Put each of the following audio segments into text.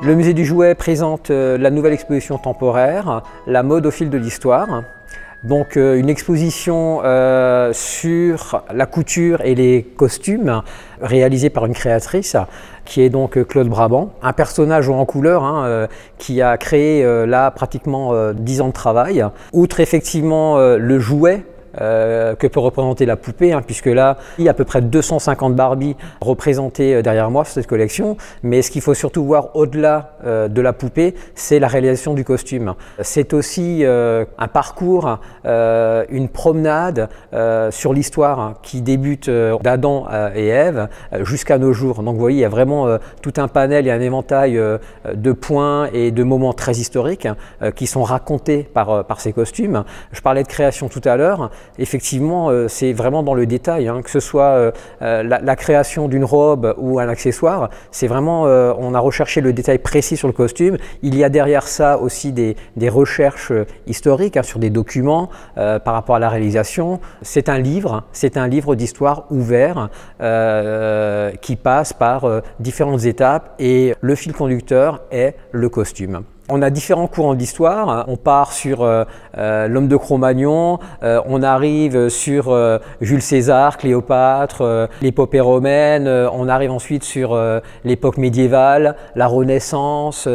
Le musée du jouet présente la nouvelle exposition temporaire, la mode au fil de l'histoire. Donc une exposition sur la couture et les costumes réalisée par une créatrice qui est donc Claude Brabant, un personnage en couleur qui a créé là pratiquement 10 ans de travail. Outre effectivement le jouet que peut représenter la poupée, puisque là, il y a à peu près 250 Barbie représentées derrière moi sur cette collection. Mais ce qu'il faut surtout voir au-delà de la poupée, c'est la réalisation du costume. C'est aussi un parcours, une promenade sur l'histoire qui débute d'Adam et Ève jusqu'à nos jours. Donc vous voyez, il y a vraiment tout un panel et un éventail de points et de moments très historiques qui sont racontés par ces costumes. Je parlais de création tout à l'heure. Effectivement, c'est vraiment dans le détail, que ce soit la création d'une robe ou un accessoire, c'est vraiment, on a recherché le détail précis sur le costume. Il y a derrière ça aussi des recherches historiques sur des documents par rapport à la réalisation. C'est un livre d'histoire ouvert qui passe par différentes étapes et le fil conducteur est le costume. On a différents courants d'histoire, on part sur l'homme de Cro-Magnon, on arrive sur Jules César, Cléopâtre, l'épopée romaine, on arrive ensuite sur l'époque médiévale, la Renaissance,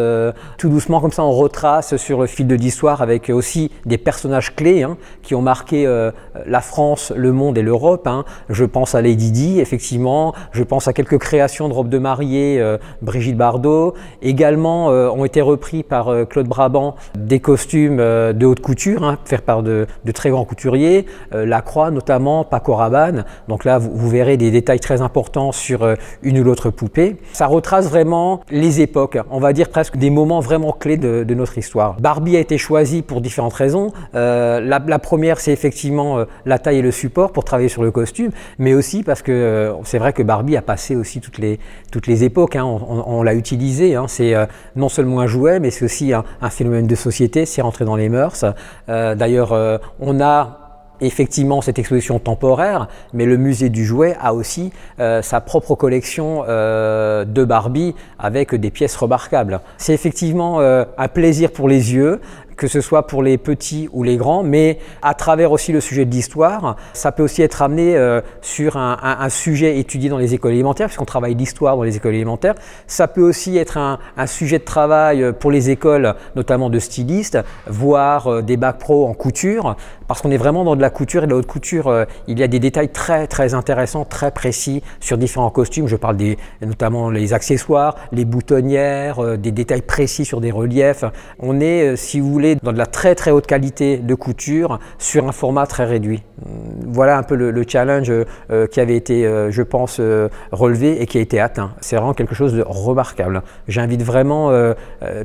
tout doucement comme ça on retrace sur le fil de l'histoire avec aussi des personnages clés qui ont marqué la France, le monde et l'Europe. Je pense à Lady Di, effectivement, je pense à quelques créations de robes de mariée, Brigitte Bardot, également ont été repris par Claude Brabant des costumes de haute couture, faits par de très grands couturiers, Lacroix notamment, Paco Rabanne. Donc là, vous verrez des détails très importants sur une ou l'autre poupée. Ça retrace vraiment les époques, on va dire presque des moments vraiment clés de notre histoire. Barbie a été choisie pour différentes raisons. La première, c'est effectivement la taille et le support pour travailler sur le costume, mais aussi parce que c'est vrai que Barbie a passé aussi toutes les époques. On l'a utilisé. C'est non seulement un jouet, mais c'est aussi un phénomène de société, c'est rentré dans les mœurs. D'ailleurs, on a effectivement cette exposition temporaire, mais le musée du jouet a aussi sa propre collection de Barbie avec des pièces remarquables. C'est effectivement un plaisir pour les yeux, que ce soit pour les petits ou les grands, mais à travers aussi le sujet de l'histoire, ça peut aussi être amené sur un sujet étudié dans les écoles élémentaires, puisqu'on travaille l'histoire dans les écoles élémentaires. Ça peut aussi être un sujet de travail pour les écoles, notamment de stylistes, voire des bacs pro en couture, parce qu'on est vraiment dans de la couture et de la haute couture. Il y a des détails très intéressants, très précis sur différents costumes. Je parle notamment les accessoires, les boutonnières, des détails précis sur des reliefs. On est, si vous voulez, dans de la très haute qualité de couture sur un format très réduit. Voilà un peu le challenge qui avait été, je pense, relevé et qui a été atteint. C'est vraiment quelque chose de remarquable. J'invite vraiment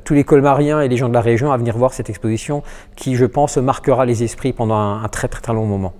tous les colmariens et les gens de la région à venir voir cette exposition qui, je pense, marquera les esprits pendant un très long moment.